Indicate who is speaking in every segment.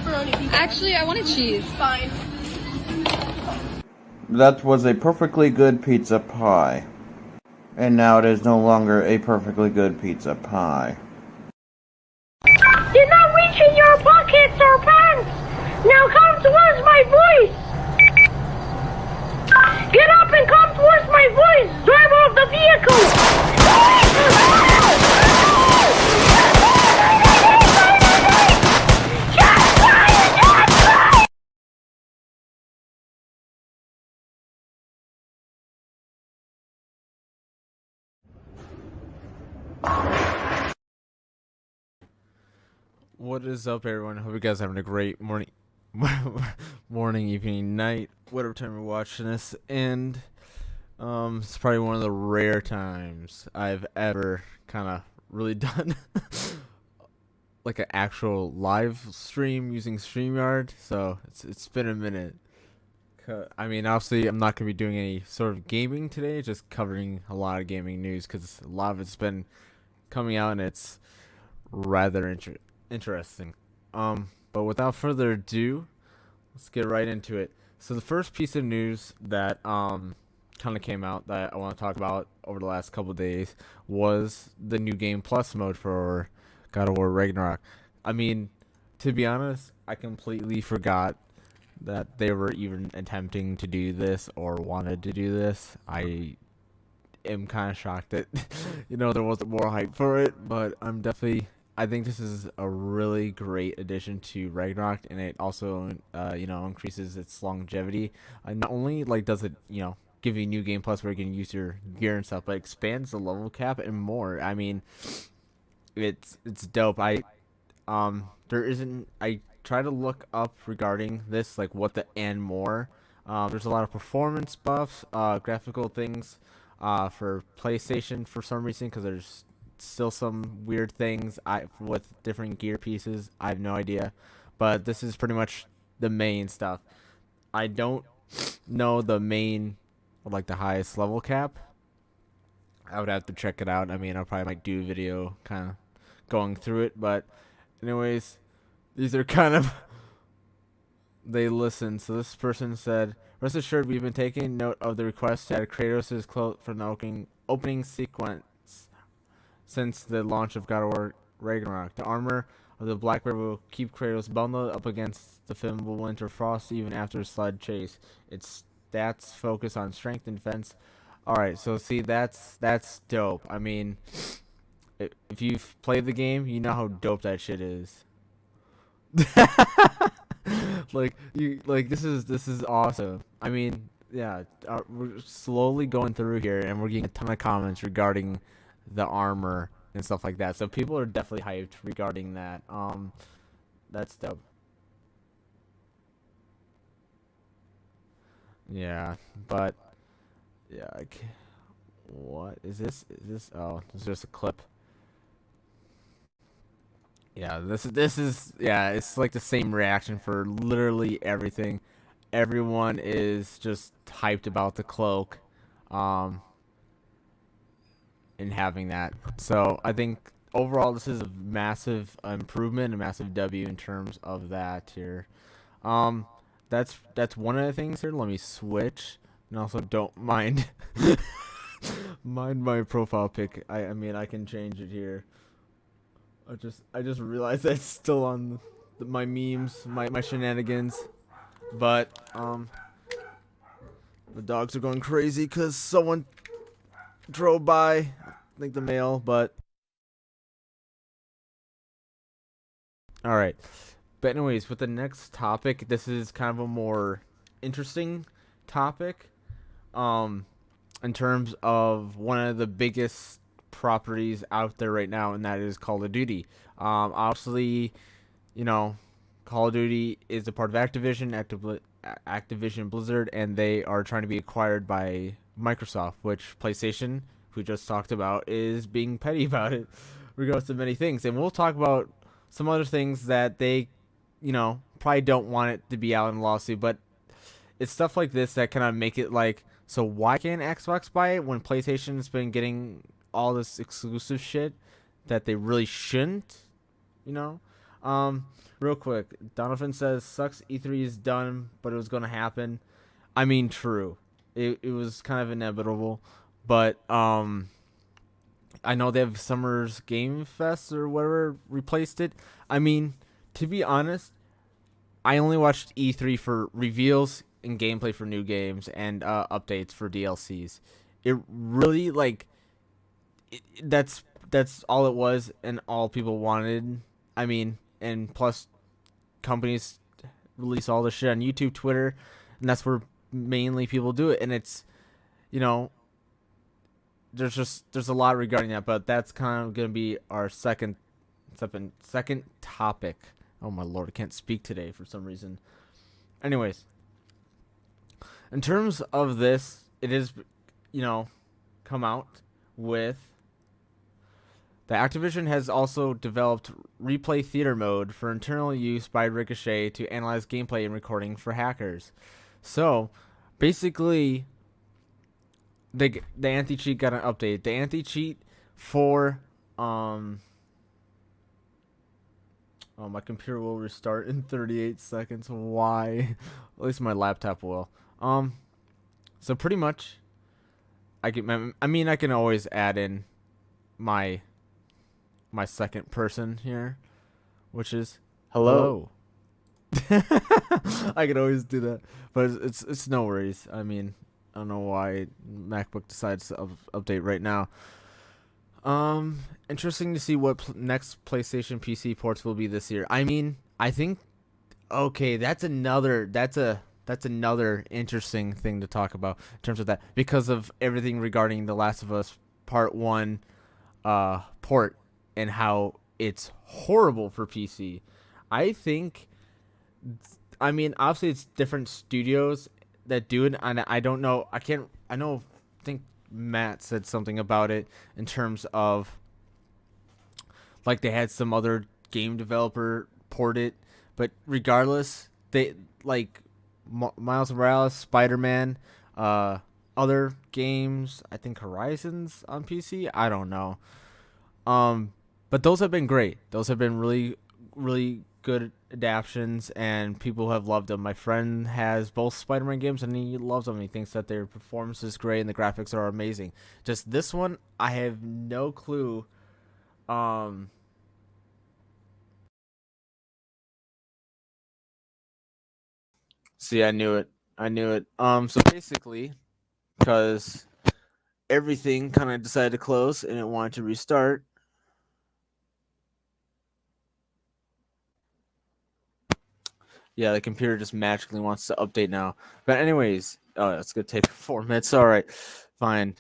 Speaker 1: pepperoni pizza.
Speaker 2: Actually, I wanted cheese.
Speaker 1: Fine.
Speaker 3: That was a perfectly good pizza pie. And now it is no longer a perfectly good pizza pie.
Speaker 4: Did not reach in your pockets or pants. Now come towards my voice. Get up and come towards my voice. Drive off the vehicle.
Speaker 5: What is up, everyone? Hope you guys are having a great morning, evening, night, whatever time you're watching this. And it's probably one of the rare times I've ever kind of really done like an actual live stream using StreamYard. So it's been a minute. I mean, obviously, I'm not gonna be doing any sort of gaming today. Just covering a lot of gaming news because a lot of it's been coming out and it's rather interesting. But without further ado, let's get right into it. So the first piece of news that kind of came out that I want to talk about over the last couple of days was the new Game Plus mode for God of War Ragnarok. I mean, to be honest, I completely forgot that they were even attempting to do this or wanted to do this. I am kind of shocked that there wasn't more hype for it, but I think this is a really great addition to Ragnarok, and it also, increases its longevity. Not only does it, give you new Game Plus where you can use your gear and stuff, but expands the level cap and more. I mean, it's dope. I try to look up regarding this, like what the and more. There's a lot of performance buffs, graphical things, for PlayStation for some reason, because there's still some weird things with different gear pieces. I have no idea, but this is pretty much the main stuff. I don't know the main, like the highest level cap. I would have to check it out. I mean, I probably might do a video kind of going through it, but anyways, these are kind of they listen. So this person said, "Rest assured, we've been taking note of the request to add Kratos' cloak for the opening sequence since the launch of God of War Ragnarok. The armor of the Black Bear will keep Kratos bundled up against the flammable winter frost even after a sled chase. Its stats focus on strength and defense." Alright, so see, that's dope. I mean, if you've played the game, you know how dope that shit is. This is awesome. I mean, yeah, we're slowly going through here, and we're getting a ton of comments regarding the armor and stuff like that. So people are definitely hyped regarding that. That's dope. Yeah, but yeah, what is this? Oh, it's just a clip. Yeah, this is yeah, it's like the same reaction for literally everything. Everyone is just hyped about the cloak. In having that. So I think overall this is a massive improvement, a massive W in terms of that here. That's one of the things here. Let me switch, and also don't mind mind my profile pic. I mean, I can change it here. I just realized that's still on my memes, my shenanigans, but the dogs are going crazy because someone drove by, I think the mail, but alright. But anyways, with the next topic, this is kind of a more interesting topic, in terms of one of the biggest properties out there right now, and that is Call of Duty. Obviously, Call of Duty is a part of Activision Blizzard, and they are trying to be acquired by Microsoft, which PlayStation, who just talked about, is being petty about it regards to many things. And we'll talk about some other things that they, probably don't want it to be out in a lawsuit, but it's stuff like this that kind of make it like, so why can't Xbox buy it when PlayStation's been getting all this exclusive shit that they really shouldn't, Real quick, Donovan says sucks. E3 is done, but it was gonna happen. I mean, true. It was kind of inevitable, but I know they have Summer's Game Fest or whatever replaced it. I mean, to be honest, I only watched E3 for reveals and gameplay for new games and updates for DLCs. It really that's all it was and all people wanted. I mean, and plus companies release all this shit on YouTube, Twitter, and that's where mainly people do it. And it's, you know, there's a lot regarding that, but that's kind of gonna be our second topic. Oh my lord, I can't speak today for some reason. Anyways, in terms of this, it is, come out with the Activision has also developed replay theater mode for internal use by Ricochet to analyze gameplay and recording for hackers. So, basically, the anti-cheat got an update. The anti-cheat for my computer will restart in 38 seconds. Why? At least my laptop will. So pretty much, I can always add in my second person here, which is hello. I could always do that, but it's no worries. I mean, I don't know why MacBook decides to update right now. Interesting to see what next PlayStation PC ports will be this year. I mean, I think that's another interesting thing to talk about in terms of that, because of everything regarding The Last of Us Part 1 port and how it's horrible for PC. I mean, obviously it's different studios that do it, and I don't know. I think Matt said something about it in terms of like they had some other game developer port it, but regardless, they like Miles Morales, Spider-Man, other games. I think Horizons on PC. I don't know. But those have been great. Those have been really, really good adaptions, and people have loved them. My friend has both Spider-Man games, and he loves them. He thinks that their performance is great and the graphics are amazing. Just this one, I have no clue. See, I knew it. So basically, because everything kind of decided to close and it wanted to restart. Yeah, the computer just magically wants to update now. But anyways, it's gonna take 4 minutes. All right, fine.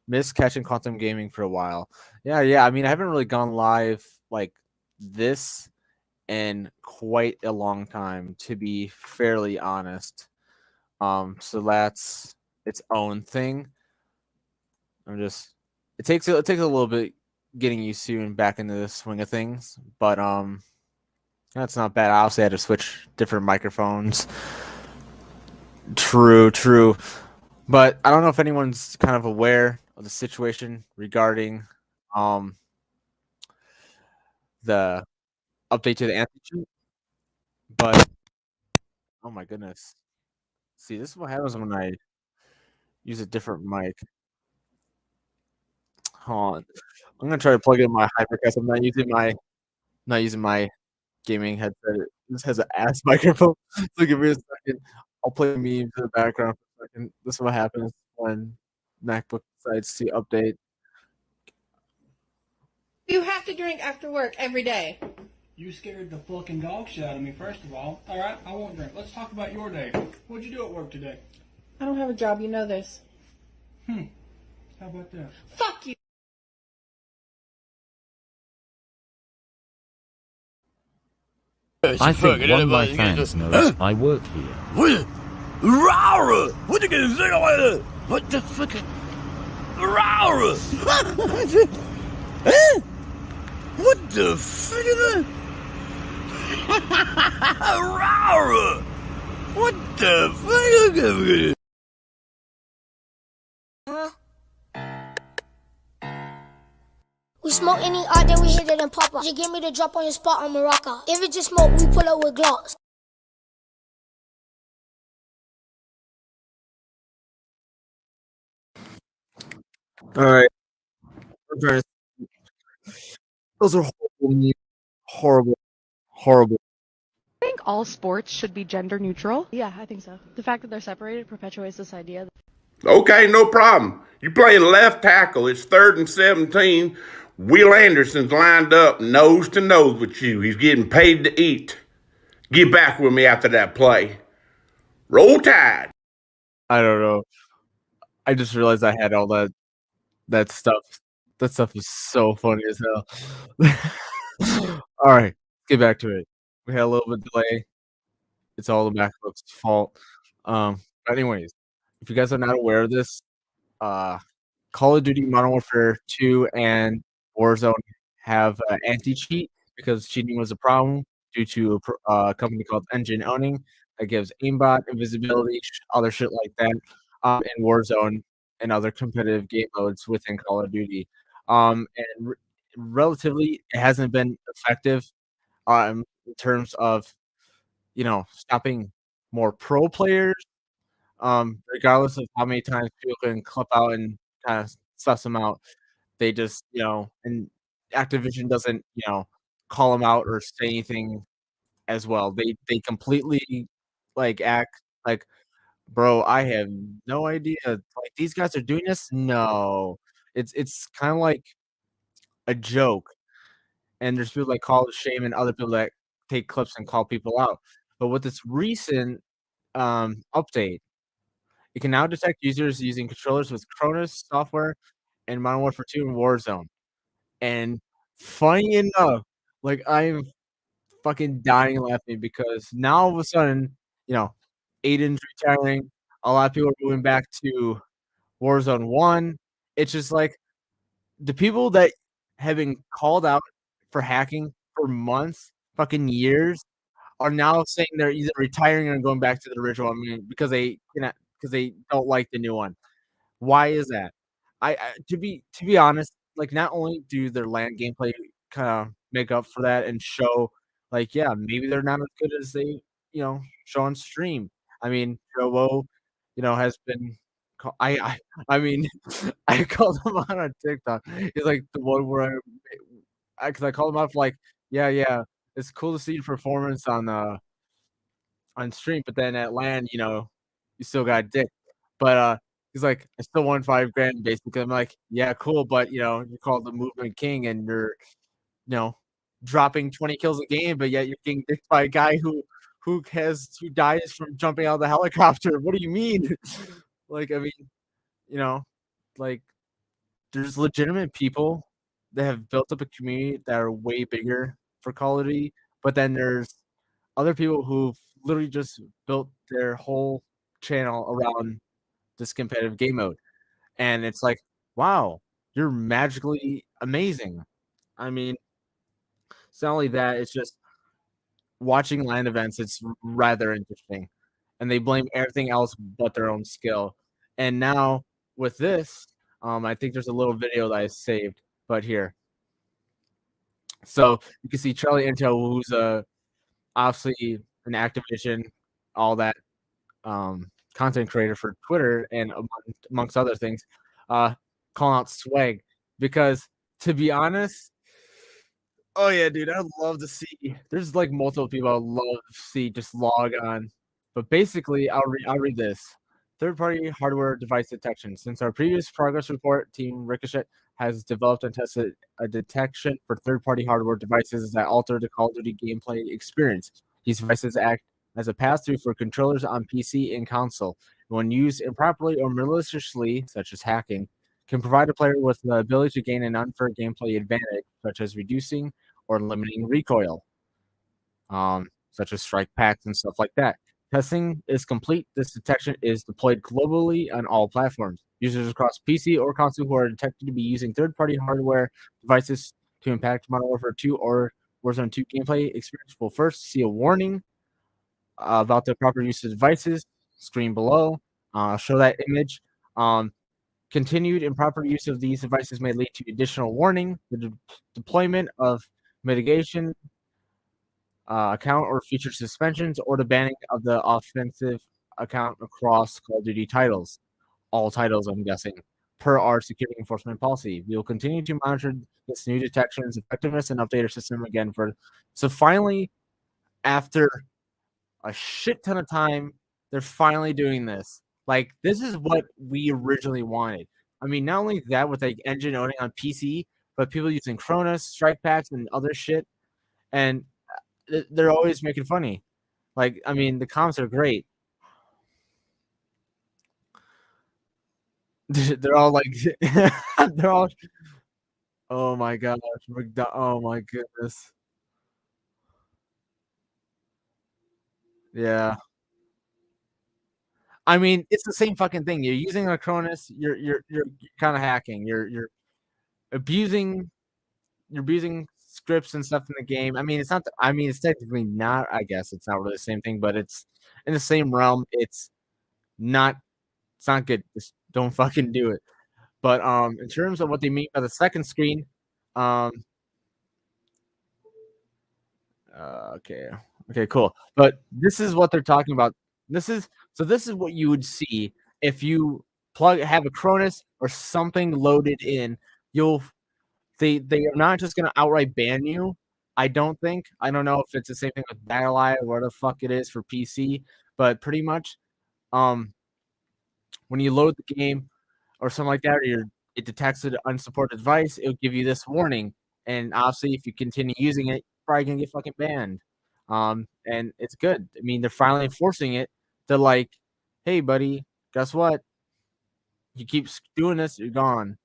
Speaker 5: Missed catching quantum gaming for a while. Yeah. I mean, I haven't really gone live like this in quite a long time, to be fairly honest. So that's its own thing. It takes a little bit getting used to and back into the swing of things, but that's not bad. I also had to switch different microphones. True. But I don't know if anyone's kind of aware of the situation regarding the update to the anti-cheat. But oh my goodness. See, this is what happens when I use a different mic. Hold on. I'm gonna try to plug in my Hypercast. I'm not using my gaming headset. This has an ass microphone. So give me a second. I'll play memes in the background for a second. This is what happens when MacBook decides to update.
Speaker 1: You have to drink after work every day.
Speaker 2: You scared the fucking dog shit out of me, first of all. Alright, I won't drink. Let's talk about your day. What'd you do at work today?
Speaker 1: I don't have a job, you know this.
Speaker 2: How about that?
Speaker 1: Fuck you!
Speaker 6: I think one of my fans knows I work here.
Speaker 7: What the fuck? What the fuck is that? What the fuck?
Speaker 4: smoke any art, then we hit it and pop up. You give me the drop on your spot on Morocco. If it just smoke, we pull up with Glocks.
Speaker 5: All right. Those are horrible, horrible.
Speaker 8: I think all sports should be gender neutral.
Speaker 9: Yeah, I think so. The fact that they're separated perpetuates this idea.
Speaker 10: Okay, no problem. You playing left tackle. It's 3rd and 17. Will Anderson's lined up nose to nose with you. He's getting paid to eat. Get back with me after that play. Roll Tide.
Speaker 5: I don't know. I just realized I had all that stuff. That stuff is so funny as hell. All right, get back to it. We had a little bit of delay. It's all the MacBook's fault. But anyways, if you guys are not aware of this, Call of Duty Modern Warfare 2 and Warzone have anti-cheat because cheating was a problem due to a company called Engine owning that gives aimbot, invisibility, other shit like that in Warzone and other competitive game modes within Call of Duty. And relatively, it hasn't been effective in terms of, stopping more pro players, regardless of how many times people can clip out and kind of suss them out. They just, and Activision doesn't, call them out or say anything as well. They completely act like, bro, I have no idea. Like, these guys are doing this? No. It's kind of like a joke. And there's people that call it shame and other people that take clips and call people out. But with this recent update, it can now detect users using controllers with Cronus software and Modern Warfare 2 and Warzone. And funny enough, I'm fucking dying laughing because now all of a sudden, Aiden's retiring. A lot of people are moving back to Warzone 1. It's just like the people that have been called out for hacking for months, fucking years, are now saying they're either retiring or going back to the original one because they don't like the new one. Why is that? I to be honest, not only do their LAN gameplay kind of make up for that and show maybe they're not as good as they show on stream. I mean, Joe, has been. I mean, I called him out on TikTok. He's like the one where because I called him out for yeah, it's cool to see your performance on stream, but then at LAN, you still got dick. But he's like, I still won $5,000 basically. I'm like, yeah, cool, but you're called the movement king and you're dropping 20 kills a game, but yet you're getting dicked by a guy who dies from jumping out of the helicopter. What do you mean? There's legitimate people that have built up a community that are way bigger for Call of Duty, but then there's other people who've literally just built their whole channel around this competitive game mode. And it's like, wow, you're magically amazing. I mean, it's not only that, it's just watching LAN events, it's rather interesting. And they blame everything else but their own skill. And now with this, I think there's a little video that I saved, but here. So you can see Charlie Intel, who's obviously an Activision, all that content creator for Twitter and amongst other things, calling out Swag because, to be honest, oh yeah, dude, I'd love to see. There's multiple people I'd love to see just log on, but basically, I'll read this. Third-party hardware device detection. Since our previous progress report, Team Ricochet has developed and tested a detection for third-party hardware devices that alter the Call of Duty gameplay experience. These devices act as a pass-through for controllers on PC and console. When used improperly or maliciously, such as hacking, can provide a player with the ability to gain an unfair gameplay advantage, such as reducing or limiting recoil, such as strike packs and stuff like that. Testing is complete. This detection is deployed globally on all platforms. Users across PC or console who are detected to be using third-party hardware devices to impact Modern Warfare 2 or Warzone 2 gameplay experience will first see a warning about the proper use of devices. Screen below. Show that image. Continued improper use of these devices may lead to additional warning, the deployment of mitigation account or future suspensions, or the banning of the offensive account across Call of Duty titles. All titles, I'm guessing, per our security enforcement policy. We will continue to monitor this new detection's effectiveness and update our system again for. So finally, after a shit ton of time, they're finally doing this. Like, this is what we originally wanted. I mean, not only that with like engine owning on PC, but people using Cronus, strike packs, and other shit. And they're always making funny. Like, I mean, the comments are great. They're all like, they're all, oh my gosh, oh my goodness. Yeah. I mean, it's the same fucking thing. You're using a Cronus, you're kind of hacking. You're abusing scripts and stuff in the game. I mean, it's not. I mean, it's technically not. I guess it's not really the same thing, but it's in the same realm. It's not. It's not good. Just don't fucking do it. But in terms of what they mean by the second screen, okay, cool. But this is what they're talking about. This is what you would see if you have a Cronus or something loaded in. They are not just gonna outright ban you. I don't think. I don't know if it's the same thing with BattleEye or what the fuck it is for PC, but pretty much, when you load the game or something like that, or it detects an unsupported device, it'll give you this warning. And obviously, if you continue using it, you're probably gonna get fucking banned. And it's good. I mean, they're finally enforcing it. They're like, hey, buddy, guess what? You keep doing this, you're gone.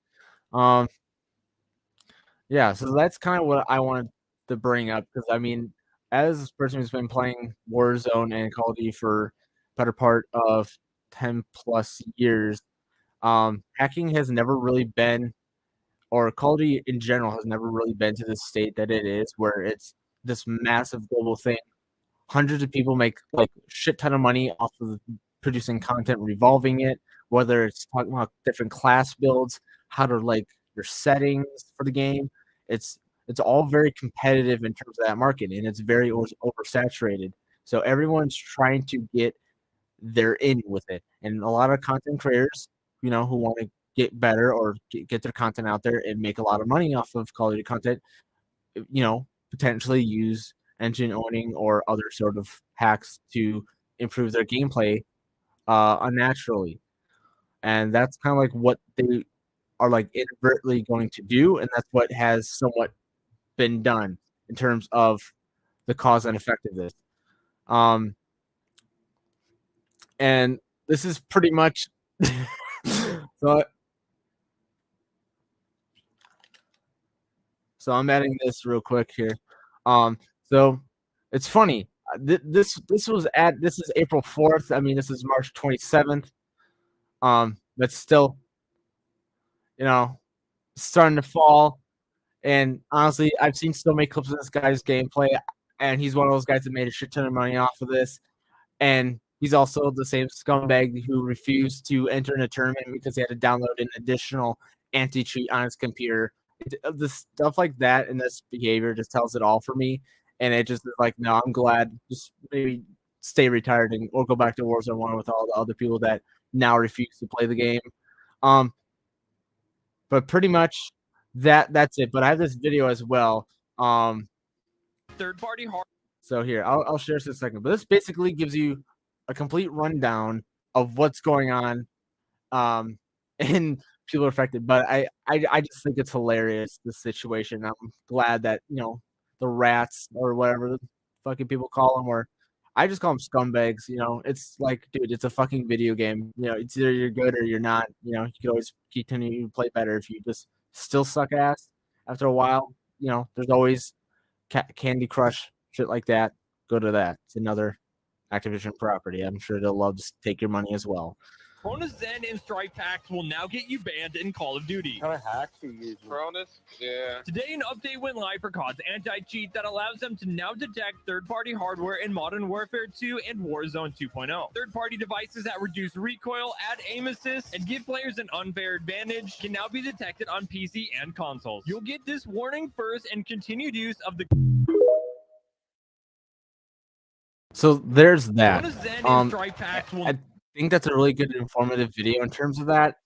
Speaker 5: Yeah, so that's kind of what I wanted to bring up because I mean, as a person who's been playing Warzone and Call of Duty for better part of 10 plus years, hacking has never really been, or Call of Duty in general has never really been to the state that it is, where it's this massive global thing. Hundreds of people make like shit ton of money off of producing content revolving it, whether it's talking about different class builds, how to like your settings for the game. It's all very competitive in terms of that market, and it's very oversaturated. So everyone's trying to get their in with it, and a lot of content creators, who want to get better or get their content out there and make a lot of money off of Call of Duty content, potentially use engine owning or other sort of hacks to improve their gameplay unnaturally. And that's kind of like what they are like inadvertently going to do, and that's what has somewhat been done in terms of the cause and effect of this. And this is pretty much so I'm adding this real quick here. So it's funny. This is April 4th. I mean, this is March 27th. That's still, starting to fall. And honestly, I've seen so many clips of this guy's gameplay, and he's one of those guys that made a shit ton of money off of this. And he's also the same scumbag who refused to enter in a tournament because he had to download an additional anti-cheat on his computer. The stuff like that and this behavior just tells it all for me. And it just is like, no, I'm glad. Just maybe stay retired or go back to Warzone 1 with all the other people that now refuse to play the game. But pretty much that's it. But I have this video as well.
Speaker 11: Third-party hard.
Speaker 5: So here, I'll share this in a second. But this basically gives you a complete rundown of what's going on, and people are affected. But I just think it's hilarious, this situation. I'm glad that the rats or whatever the fucking people call them, or I just call them scumbags. It's like, dude, it's a fucking video game. It's either you're good or you're not. You can always continue to play better if you just still suck ass after a while. There's always Candy Crush, shit like that. Go to that. It's another Activision property. I'm sure they'll love to take your money as well.
Speaker 11: Cronus Zen and Strike packs will now get you banned in Call of Duty.
Speaker 12: How hack do you use
Speaker 11: Cronus? Yeah. Today, an update went live for COD's anti-cheat that allows them to now detect third-party hardware in Modern Warfare 2 and Warzone 2.0. Third-party devices that reduce recoil, add aim assist, and give players an unfair advantage can now be detected on PC and consoles. You'll get this warning first and continued use of the...
Speaker 5: So there's that.
Speaker 11: Cronus Zen and Strike packs will...
Speaker 5: I think that's a really good informative video in terms of that.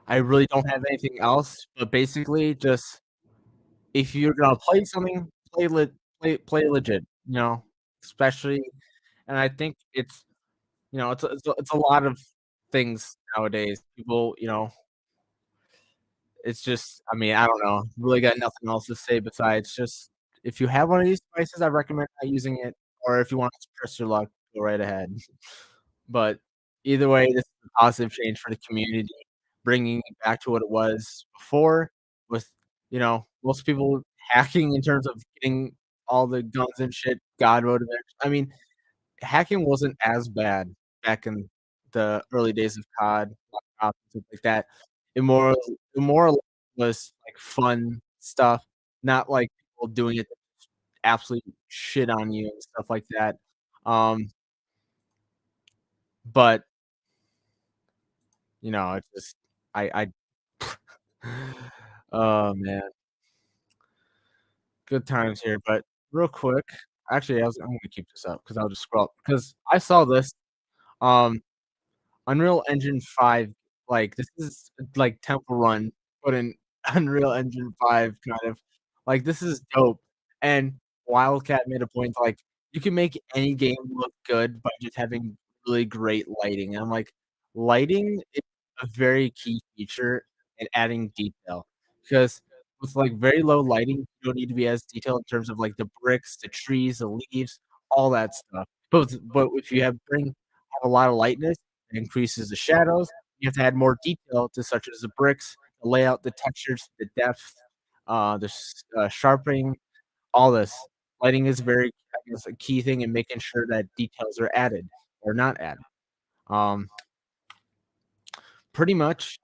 Speaker 5: I really don't have anything else, but basically, just if you're gonna play something, play legit, you know. Especially, and I think it's, you know, it's a lot of things nowadays. People, you know, it's just, I mean, I don't know, really got nothing else to say besides just if you have one of these devices, I recommend not using it, or if you want to press your luck, go right ahead. But either way, this is a positive change for the community, bringing it back to what it was before, with, you know, most people hacking in terms of getting all the guns and shit, God mode events. I mean, hacking wasn't as bad back in the early days of COD, and stuff like that. It more or less was like fun stuff, not like people doing it to absolutely shit on you and stuff like that. But you know, it's just I oh man, good times here. But real quick, actually, I'm gonna keep this up because I'll just scroll because I saw this. Unreal Engine 5, like this is like Temple Run, but in Unreal Engine 5 kind of like this is dope. And Wildcat made a point like you can make any game look good by just having really great lighting. And I'm like, lighting is a very key feature in adding detail because with like very low lighting, you don't need to be as detailed in terms of like the bricks, the trees, the leaves, all that stuff. But if you have a lot of lightness, it increases the shadows. You have to add more detail to such as the bricks, the layout, the textures, the depth, sharpening, all this. Lighting is very, I guess, a key thing in making sure that details are added or not added. Pretty much,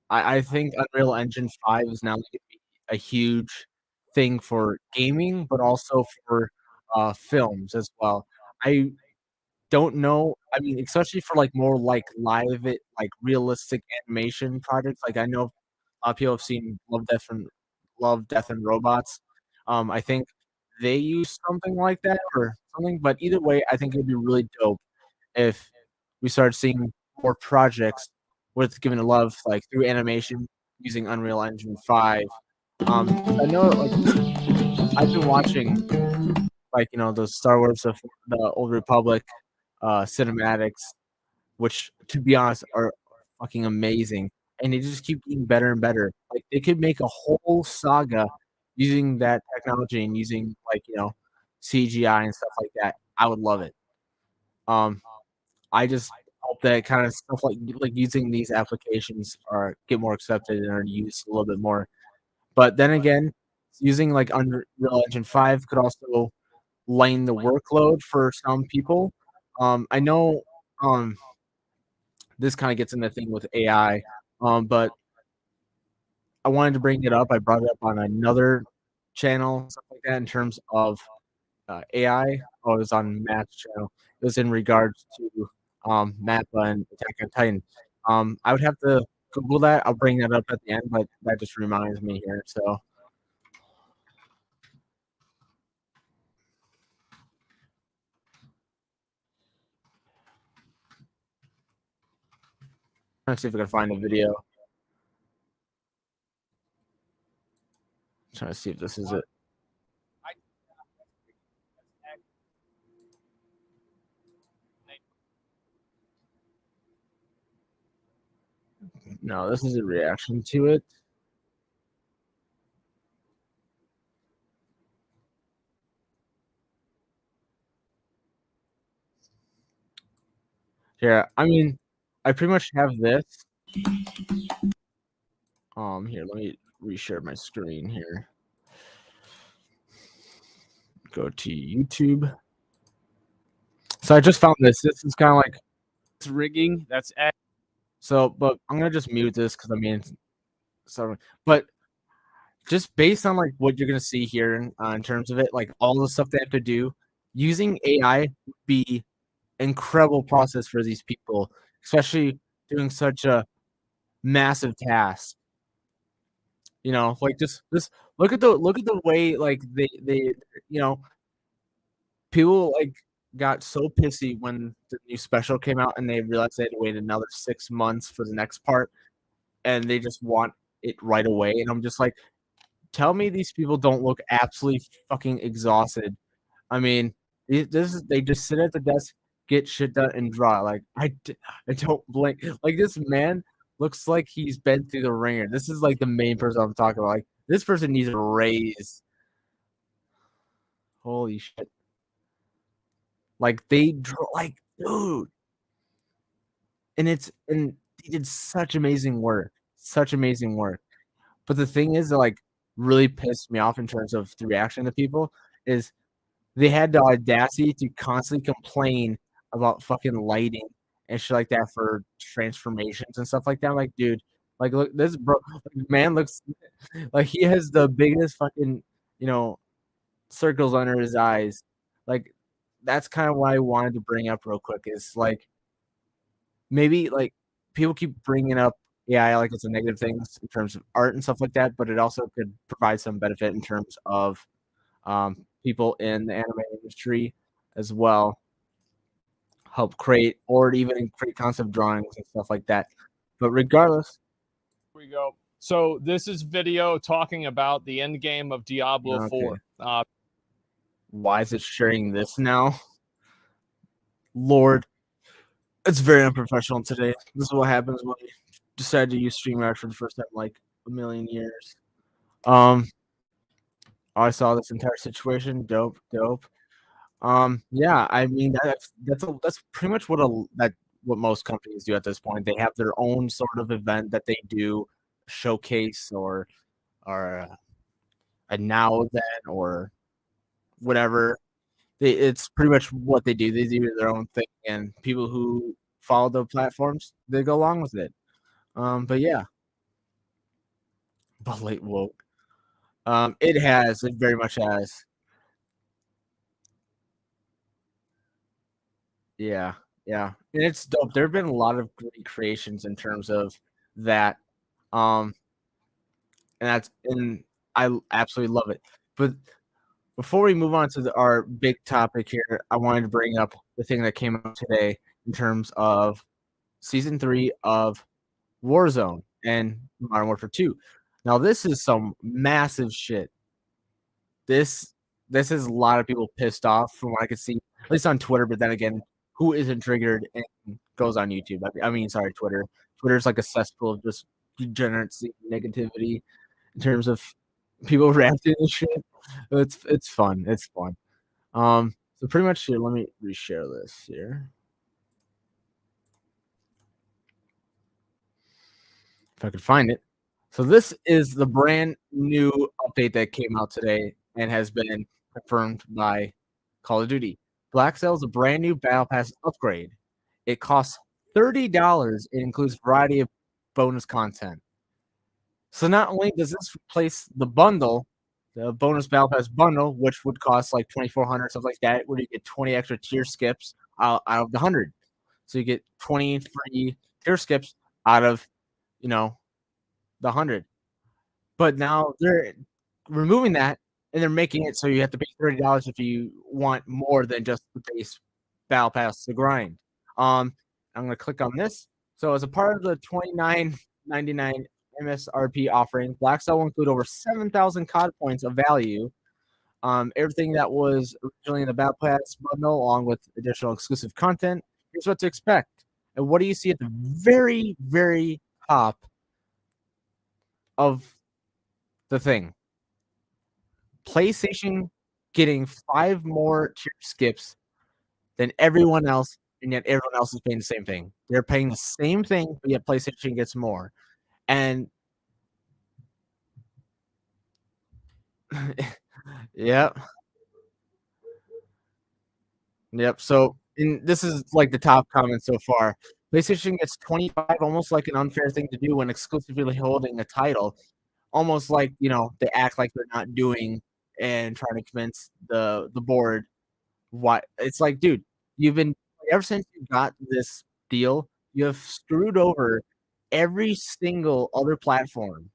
Speaker 5: I think Unreal Engine 5 is now going to be a huge thing for gaming, but also for films as well. I don't know. I mean, especially for like more like like realistic animation projects. Like I know a lot of people have seen Love, Death, and Robots. I think they use something like that or something. But either way, I think it would be really dope if we start seeing more projects with giving a love like through animation using Unreal Engine 5. I know like I've been watching like, you know, the Star Wars of the Old Republic cinematics, which to be honest are fucking amazing, and they just keep getting better and better. Like they could make a whole saga using that technology and using like, you know, CGI and stuff like that. I would love it. I just hope that kind of stuff like using these applications are get more accepted and are used a little bit more. But then again, using like Unreal Engine 5 could also lighten the workload for some people. I know this kind of gets into the thing with AI, but I wanted to bring it up. I brought it up on another channel, stuff like that, in terms of AI. Oh, it was on Matt's channel. It was in regards to Mappa and Attack on Titan. I would have to Google that. I'll bring that up at the end, but that just reminds me here. So. Let's see if I can find a video. Trying to see if this is it. No, this is a reaction to it. Here, I mean, I pretty much have this. Here, let me reshare my screen here. Go to YouTube. So I just found this. This is kind of like
Speaker 12: rigging. That's
Speaker 5: So, but I'm gonna just mute this because I mean, so, but just based on like what you're gonna see here in terms of it, like all the stuff they have to do, using AI would be incredible process for these people, especially doing such a massive task. You know, like just look at the way like they you know people like got so pissy when the new special came out and they realized they had to wait another 6 months for the next part, and they just want it right away. And I'm just like, tell me these people don't look absolutely fucking exhausted. I mean, they just sit at the desk, get shit done, and draw. Like I don't blink. Like this man looks like he's been through the ringer. This is like the main person I'm talking about. Like this person needs a raise. Holy shit! Like they draw, like dude, and they did such amazing work, such amazing work. But the thing is, that like really pissed me off in terms of the reaction to people is they had the audacity to constantly complain about fucking lighting and shit like that for transformations and stuff like that. I'm like, dude, like look, this man looks like he has the biggest fucking, circles under his eyes. Like that's kind of what I wanted to bring up real quick is like maybe like people keep bringing up AI like it's a negative thing in terms of art and stuff like that, but it also could provide some benefit in terms of people in the anime industry as well, help create or even create concept drawings and stuff like that. But regardless,
Speaker 11: here we go. So this is video talking about the end game of Diablo 4.
Speaker 5: Why is it sharing this now? Lord, it's very unprofessional today. This is what happens when you decide to use StreamYard for the first time in like a million years. I saw this entire situation. Dope. Yeah, I mean that's pretty much what most companies do at this point. They have their own sort of event that they do, showcase or a now then or whatever. It's pretty much what they do. They do their own thing, and people who follow the platforms they go along with it. But yeah, but late woke. It very much has. Yeah, and it's dope. There have been a lot of great creations in terms of that, and I absolutely love it. But before we move on to our big topic here, I wanted to bring up the thing that came out today in terms of season 3 of Warzone and Modern Warfare 2. Now, this is some massive shit. This is a lot of people pissed off from what I could see, at least on Twitter. But then again, who isn't triggered and goes on YouTube? I mean, sorry, Twitter. Twitter's like a cesspool of just degeneracy, negativity in terms of people reacting to shit. It's fun. It's fun. So pretty much here, let me reshare this here. If I could find it. So this is the brand new update that came out today and has been confirmed by Call of Duty. Black Sail's a brand new Battle Pass upgrade. It costs $30. It includes a variety of bonus content. So not only does this replace the bundle, the bonus Battle Pass bundle, which would cost like $2,400, stuff like that, where you get 20 extra tier skips out of the 100. So you get 20 free tier skips out of, the 100. But now they're removing that and they're making it so you have to pay $30 if you want more than just the base Battle Pass to grind. I'm gonna click on this. So as a part of the $29.99 MSRP offering, Black Sail will include over 7,000 COD points of value. Everything that was originally in the Battle Pass bundle, along with additional exclusive content. Here's what to expect. And what do you see at the very, very top of the thing? PlayStation getting 5 more tier skips than everyone else, and yet everyone else is paying the same thing. They're paying the same thing, but yet PlayStation gets more. And yep. So, and this is like the top comment so far. PlayStation gets 25, almost like an unfair thing to do when exclusively holding a title. Almost like, they act like they're not doing and trying to convince the board why. It's like, dude, you've been, ever since you got this deal, you have screwed over every single other platform.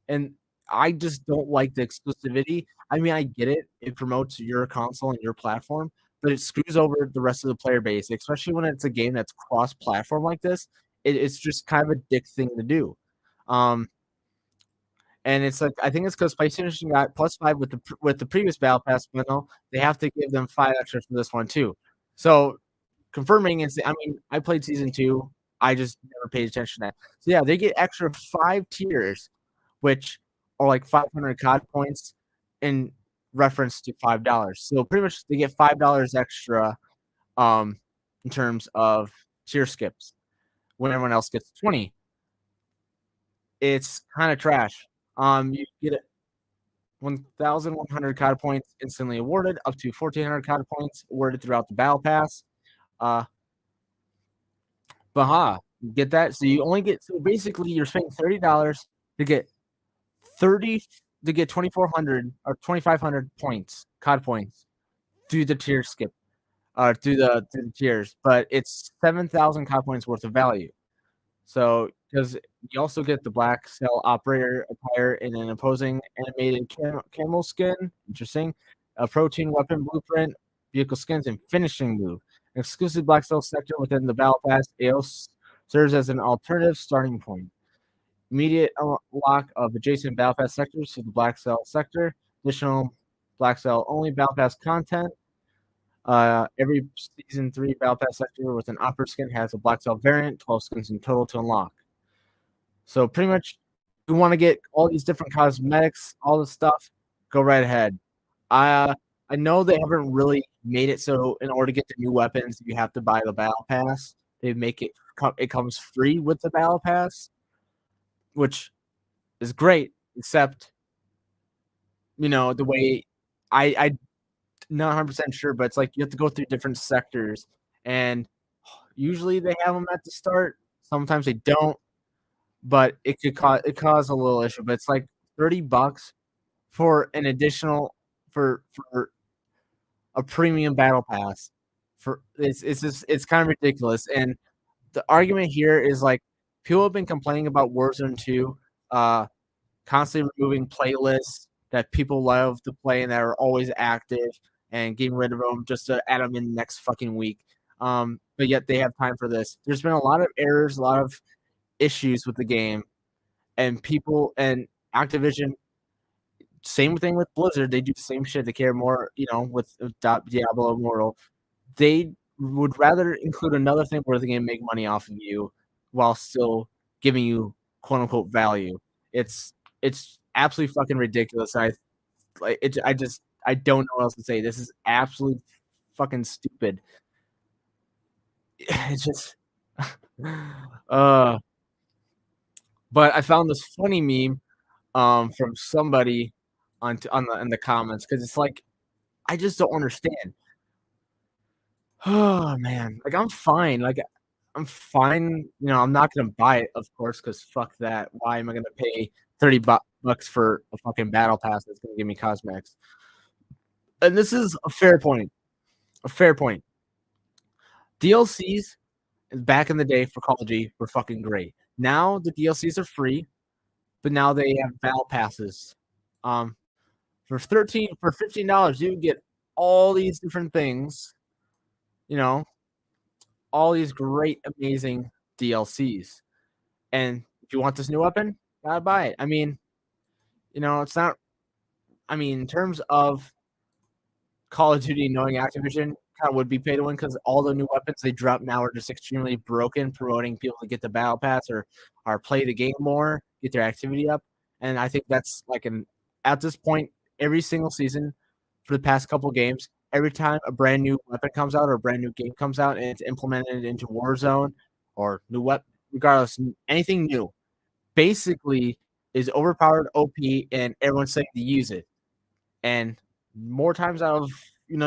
Speaker 5: And I just don't like the exclusivity. I mean, I get it. It promotes your console and your platform, but it screws over the rest of the player base, especially when it's a game that's cross-platform like this. It's just kind of a dick thing to do. And it's like, I think it's because PlayStation got +5 with the previous Battle Pass bundle. They have to give them 5 extra for this one too. So confirming I mean, I played season 2. I just never paid attention to that. So yeah, they get extra 5 tiers, which are like 500 COD points in reference to $5. So pretty much they get $5 extra in terms of tier skips when everyone else gets 20. It's kind of trash. You get 1,100 COD points instantly awarded, up to 1,400 COD points awarded throughout the Battle Pass. You get that. So you only get, so basically you're spending $30 to get 2,400 or 2,500 points, COD points, through the tier skip, through the tiers. But it's 7,000 COD points worth of value. So, because you also get the Black Cell Operator attire in an opposing animated camel skin, interesting, a protein weapon blueprint, vehicle skins, and finishing move. An exclusive Black Cell sector within the Battle Pass AOS serves as an alternative starting point. Immediate unlock of adjacent Battle Pass sectors to the Black Cell sector. Additional Black Cell only Battle Pass content. Every Season 3 Battle Pass sector with an opera skin has a Black Cell variant, 12 skins in total to unlock. So pretty much, you want to get all these different cosmetics, all this stuff, go right ahead. I know they haven't really made it so in order to get the new weapons, you have to buy the Battle Pass. They make it comes free with the Battle Pass, which is great, except, the way I not 100% sure, but it's like you have to go through different sectors, and usually they have them at the start. Sometimes they don't, but it could cause a little issue. But it's like $30 for an additional for a premium battle pass. It's kind of ridiculous. And the argument here is like people have been complaining about Warzone 2, constantly removing playlists that people love to play and that are always active, and getting rid of them just to add them in next fucking week. But yet they have time for this. There's been a lot of errors, a lot of issues with the game, and people and Activision, same thing with Blizzard. They do the same shit. They care more, with Diablo Immortal. They would rather include another thing where they can make money off of you while still giving you quote unquote value. It's absolutely fucking ridiculous. I don't know what else to say. This is absolutely fucking stupid. It's just, but I found this funny meme, from somebody in the comments, because it's like, I just don't understand. Oh man, like I'm fine. I'm fine. I'm not gonna buy it, of course, because fuck that. Why am I gonna pay $30 for a fucking battle pass that's gonna give me cosmetics? And this is a fair point. DLCs back in the day for Call of Duty were fucking great. Now the DLCs are free, but now they have battle passes. For $15, you get all these different things. All these great, amazing DLCs. And if you want this new weapon, gotta buy it. I mean, it's not. I mean, in terms of Call of Duty, knowing Activision kind of would be pay to win, because all the new weapons they drop now are just extremely broken, promoting people to get the battle pass or play the game more, get their activity up. And I think that's like at this point, every single season for the past couple games, every time a brand new weapon comes out or a brand new game comes out and it's implemented into Warzone or new weapon, regardless, anything new, basically is overpowered, OP, and everyone's saying to use it. And more times out of, you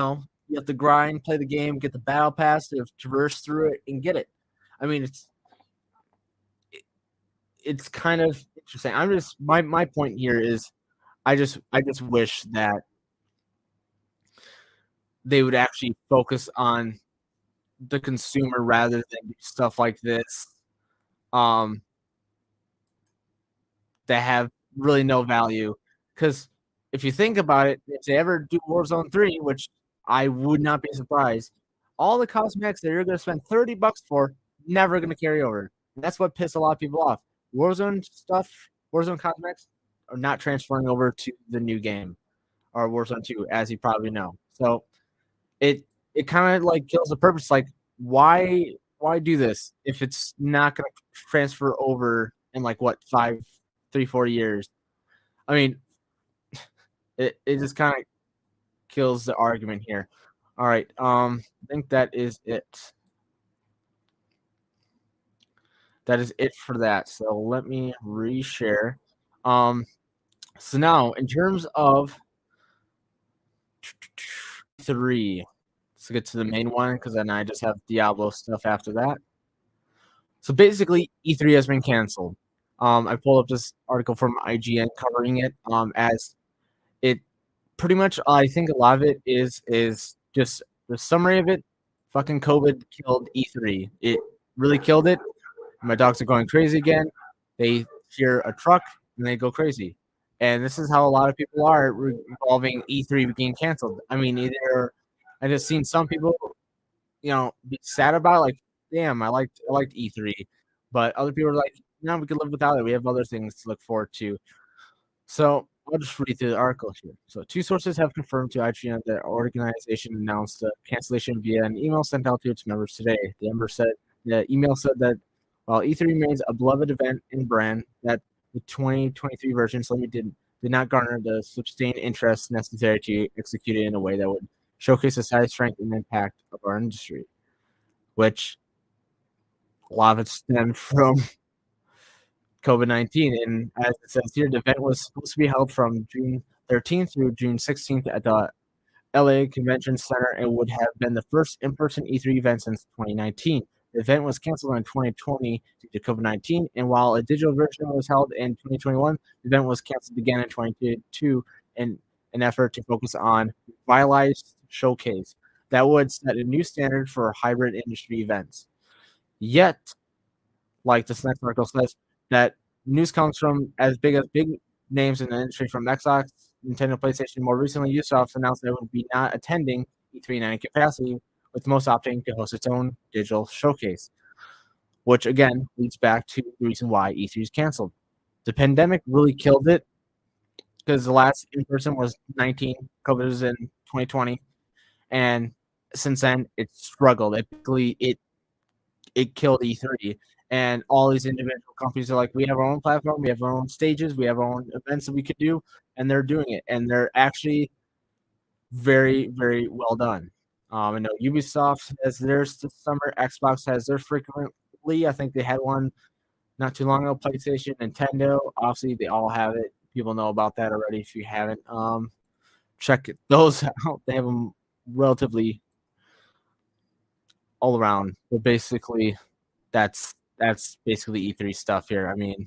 Speaker 5: have to grind, play the game, get the battle pass to traverse through it and get it. I mean, it's kind of interesting. I'm just my point here is I just wish that they would actually focus on the consumer rather than do stuff like this that have really no value. Because if you think about it, if they ever do Warzone 3, which I would not be surprised, all the cosmetics that you're going to spend $30 for never going to carry over. And that's what pissed a lot of people off. Warzone stuff, Warzone cosmetics are not transferring over to the new game or Warzone 2, as you probably know. So it kind of like kills the purpose. Like, why do this if it's not going to transfer over in like what 4 years? I mean, it just kind of kills the argument here. All right, I think that is it. That is it for that. So let me reshare. So now in terms of 3, let's get to the main one because then I just have Diablo stuff after that. So basically, E3 has been canceled. I pulled up this article from IGN covering it. As it pretty much, I think a lot of it is just the summary of it. Fucking COVID killed E3. It really killed it. My dogs are going crazy again. They hear a truck and they go crazy. And this is how a lot of people are involving E3 being canceled. I mean, either I just seen some people, be sad about it, like, damn, I liked E3, but other people are like, no, we could live without it. We have other things to look forward to. So I'll just read through the article here. So 2 sources have confirmed to IGN that the organization announced the cancellation via an email sent out to its members today. The email said that while E3 remains a beloved event and brand, that the 2023 version slightly did not garner the sustained interest necessary to execute it in a way that would showcase the size, strength, and impact of our industry, which a lot of it stemmed from COVID-19. And as it says here, the event was supposed to be held from June 13th through June 16th at the LA Convention Center and would have been the first in-person E3 event since 2019. The event was canceled in 2020 due to COVID-19, and while a digital version was held in 2021, the event was canceled again in 2022 in an effort to focus on revitalized showcase that would set a new standard for hybrid industry events. Yet, like this next article says, that news comes from as big names in the industry from Xbox, Nintendo, PlayStation. More recently, Ubisoft announced that it would be not attending E3 in any capacity, with most opting to host its own digital showcase, which again leads back to the reason why E3 is canceled. The pandemic really killed it because the last in-person was 19, COVID was in 2020, and since then it struggled. It killed E3, and all these individual companies are like, we have our own platform, we have our own stages, we have our own events that we could do, and they're doing it, and they're actually very, very well done. I know Ubisoft has theirs this summer. Xbox has theirs frequently. I think they had one not too long ago. PlayStation, Nintendo, obviously they all have it. People know about that already. If you haven't, check those out. They have them relatively all around. But basically, that's basically E3 stuff here. I mean,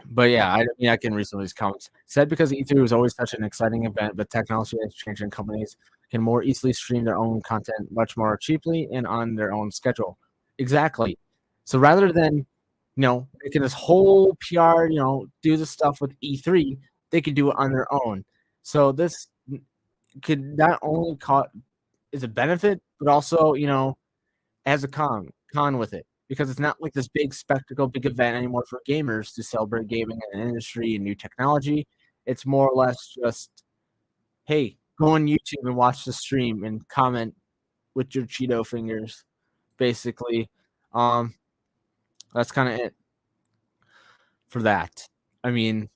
Speaker 5: but yeah, I can read some of these comments. Said because E3 was always such an exciting event, but technology has changed and companies can more easily stream their own content much more cheaply and on their own schedule. Exactly. So rather than, making this whole PR, do the stuff with E3, they could do it on their own. So this could not only is a benefit, but also, as a con with it. Because it's not like this big spectacle, big event anymore for gamers to celebrate gaming and industry and new technology. It's more or less just, hey, go on YouTube and watch the stream and comment with your Cheeto fingers, basically. That's kind of it for that. I mean,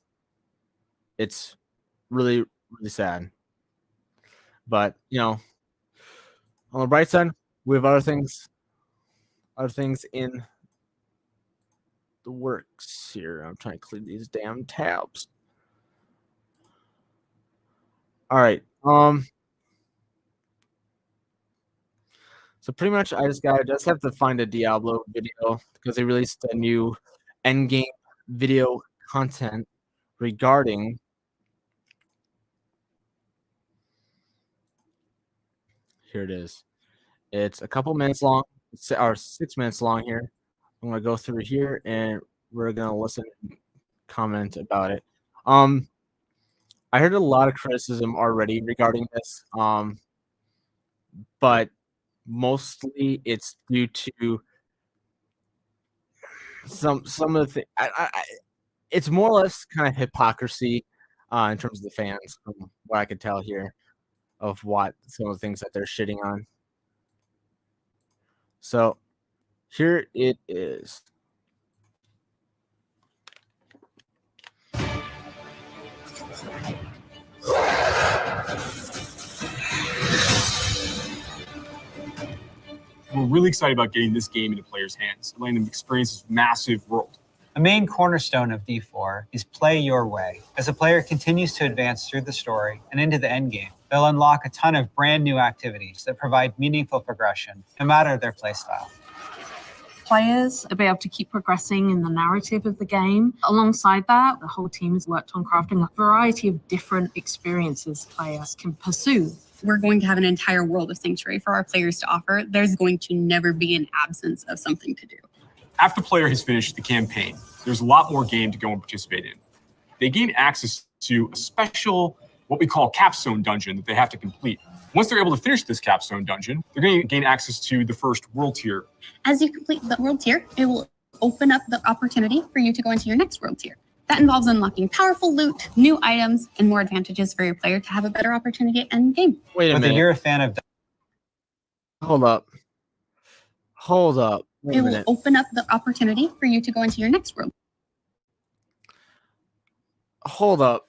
Speaker 5: it's really, really sad. But, on the bright side, we have other things in the works here. I'm trying to clear these damn tabs. All right. So pretty much, I just have to find a Diablo video because they released a new Endgame video content regarding. Here it is. It's a couple minutes long, or 6 minutes long here. I'm gonna go through here and we're gonna listen and comment about it. I heard a lot of criticism already regarding this, but mostly it's due to some of the things. It's more or less kind of hypocrisy in terms of the fans, from what I could tell here, of what some of the things that they're shitting on. So here it is.
Speaker 12: We're really excited about getting this game into players' hands and letting them experience this massive world.
Speaker 13: A main cornerstone of D4 is play your way. As a player continues to advance through the story and into the endgame, they'll unlock a ton of brand new activities that provide meaningful progression, no matter their playstyle.
Speaker 14: Players will be able to keep progressing in the narrative of the game. Alongside that, the whole team has worked on crafting a variety of different experiences players can pursue.
Speaker 15: We're going to have an entire world of Sanctuary for our players to offer. There's going to never be an absence of something to do.
Speaker 12: After the player has finished the campaign, there's a lot more game to go and participate in. They gain access to a special, what we call capstone dungeon that they have to complete. Once they're able to finish this capstone dungeon, they're going to gain access to the first world tier.
Speaker 15: As you complete the world tier, it will open up the opportunity for you to go into your next world tier. That involves unlocking powerful loot, new items, and more advantages for your player to have a better opportunity at end game.
Speaker 5: Wait a minute.
Speaker 13: Whether you're a fan of...
Speaker 5: Hold up. Wait
Speaker 15: it
Speaker 5: a
Speaker 15: will
Speaker 5: minute.
Speaker 15: open up the opportunity for you to go into your next world.
Speaker 5: Hold up.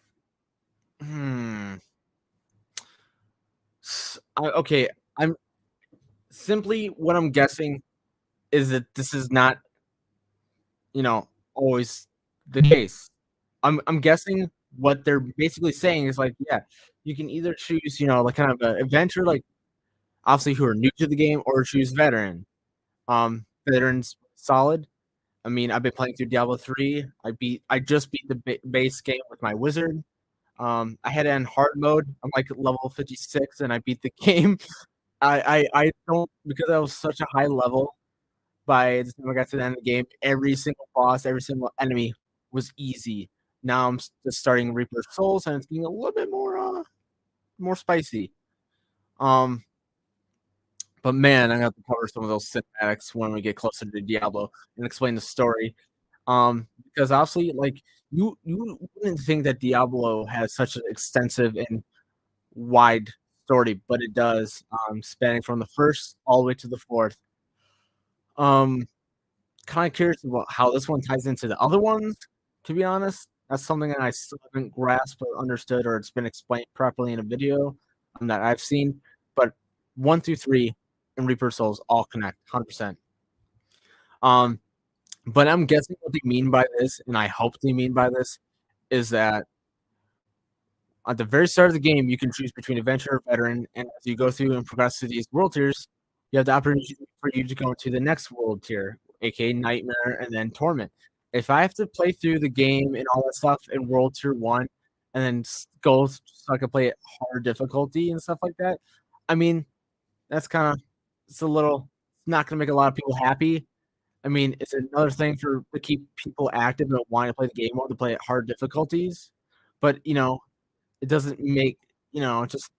Speaker 5: Okay, what I'm guessing is that this is not, always the case. I'm guessing what they're basically saying is like, yeah, you can either choose, like kind of an adventure, like obviously who are new to the game, or choose veteran. Veteran's solid. I mean, I've been playing through Diablo 3. I just beat the base game with my wizard. I had it in hard mode. I'm like level 56 and I beat the game. I don't, because I was such a high level by the time I got to the end of the game, every single boss, every single enemy was easy. Now I'm just starting Reaper Souls and it's getting a little bit more spicy. But man, I'm gonna have to cover some of those cinematics when we get closer to Diablo and explain the story. Because obviously, like you wouldn't think that Diablo has such an extensive and wide story, but it does, spanning from the first all the way to the fourth. Kind of curious about how this one ties into the other ones. To be honest, that's something that I still haven't grasped or understood, or it's been explained properly in a video that I've seen. But 1 through 3 and Reaper Souls all connect 100%. But I'm guessing what they mean by this, and I hope they mean by this, is that at the very start of the game, you can choose between adventure or veteran, and as you go through and progress through these world tiers, you have the opportunity for you to go to the next world tier, aka Nightmare, and then Torment. If I have to play through the game and all that stuff in World Tier 1, and then go so I can play at hard difficulty and stuff like that, I mean, that's kind of, it's not going to make a lot of people happy. I mean, it's another thing to keep people active and wanting to play the game more, to play at hard difficulties. But, it doesn't make, just...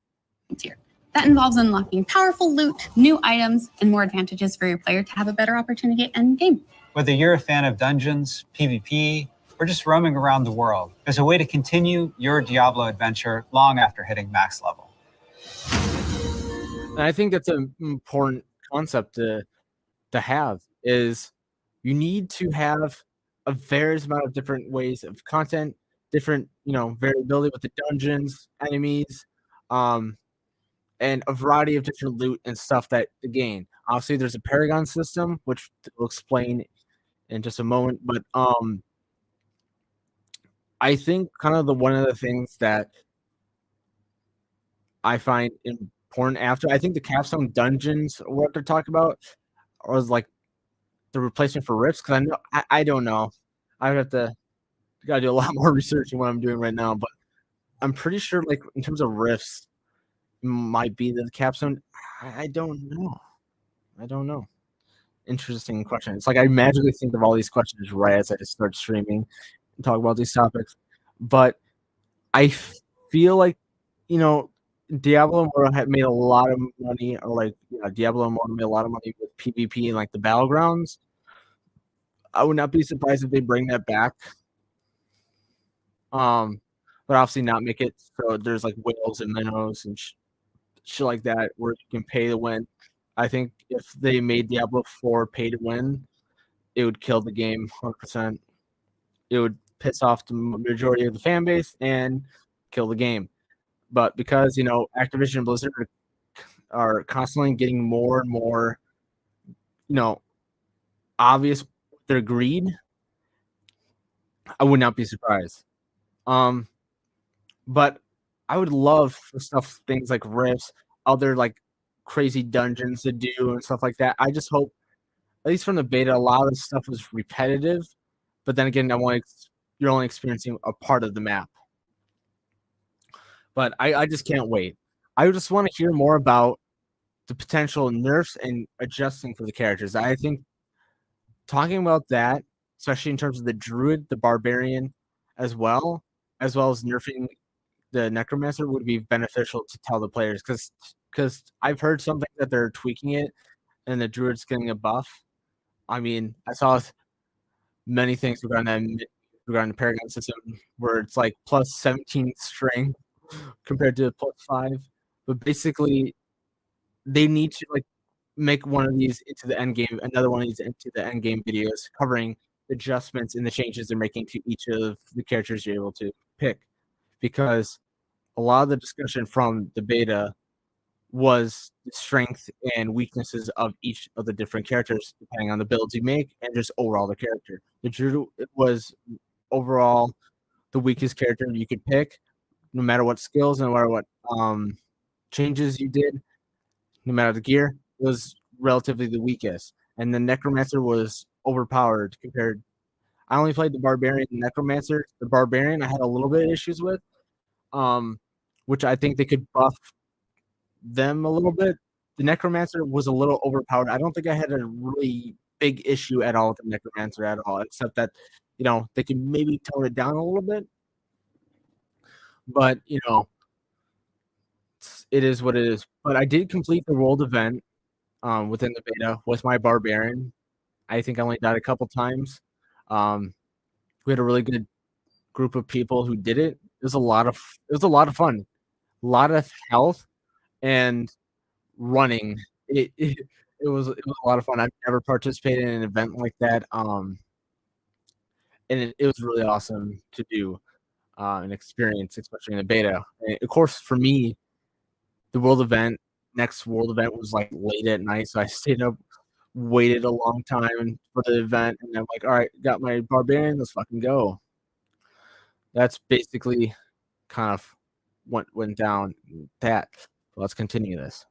Speaker 15: That involves unlocking powerful loot, new items, and more advantages for your player to have a better opportunity at end game.
Speaker 13: Whether you're a fan of dungeons, PvP, or just roaming around the world, there's a way to continue your Diablo adventure long after hitting max level.
Speaker 5: And I think that's an important concept to have, is you need to have a various amount of different ways of content, different, variability with the dungeons, enemies, and a variety of different loot and stuff that to gain. Obviously, there's a Paragon system, which we'll explain in just a moment. But I think kind of one of the things that I find important after. I think the capstone dungeons, what they're talking about, was like the replacement for rifts. Because I don't know. I have to gotta do a lot more research than what I'm doing right now. But I'm pretty sure, like in terms of rifts, might be the capstone. I don't know. I don't know. Interesting question. It's like I magically think of all these questions right as I just start streaming and talk about these topics. But I feel like, Diablo and Immortal have made a lot of money, or like Diablo and Immortal made a lot of money with PvP and like the battlegrounds. I would not be surprised if they bring that back. But obviously not make it so there's like whales and minnows and shit like that where you can pay to win. I think if they made Diablo 4 pay to win, it would kill the game 100%. It would piss off the majority of the fan base and kill the game. But because, Activision and Blizzard are constantly getting more and more, obvious their greed, I would not be surprised. But I would love things like rifts, other like crazy dungeons to do and stuff like that. I just hope, at least from the beta, a lot of the stuff was repetitive. But then again, you're only experiencing a part of the map. But I just can't wait. I just want to hear more about the potential nerfs and adjusting for the characters. I think talking about that, especially in terms of the druid, the barbarian, as well as nerfing the necromancer, would be beneficial to tell the players, because I've heard something that they're tweaking it and the druid's getting a buff. I mean, I saw many things regarding the Paragon system where it's like plus 17 strength compared to plus 5. But basically, they need to like make one of these into the end game, another one of these into the end game videos covering the adjustments and the changes they're making to each of the characters you're able to pick. Because a lot of the discussion from the beta was the strength and weaknesses of each of the different characters, depending on the builds you make and just overall the character. The Druid was overall the weakest character you could pick, no matter what skills, no matter what changes you did, no matter the gear, it was relatively the weakest. And the Necromancer was overpowered compared. I only played the Barbarian and Necromancer. The Barbarian I had a little bit of issues with, which I think they could buff them a little bit. The Necromancer was a little overpowered. I don't think I had a really big issue at all with the Necromancer at all, except that, they could maybe tone it down a little bit. But, it is what it is. But I did complete the world event within the beta with my Barbarian. I think I only died a couple times. We had a really good group of people who did it. It was a lot of fun, a lot of health and running. It was a lot of fun. I've never participated in an event like that. And it was really awesome to do an experience, especially in the beta. And of course, for me, the next world event was like late at night, so I stayed up, waited a long time for the event, and I'm like, all right, got my Barbarian, let's fucking go. That's basically kind of what went down that. Let's continue this.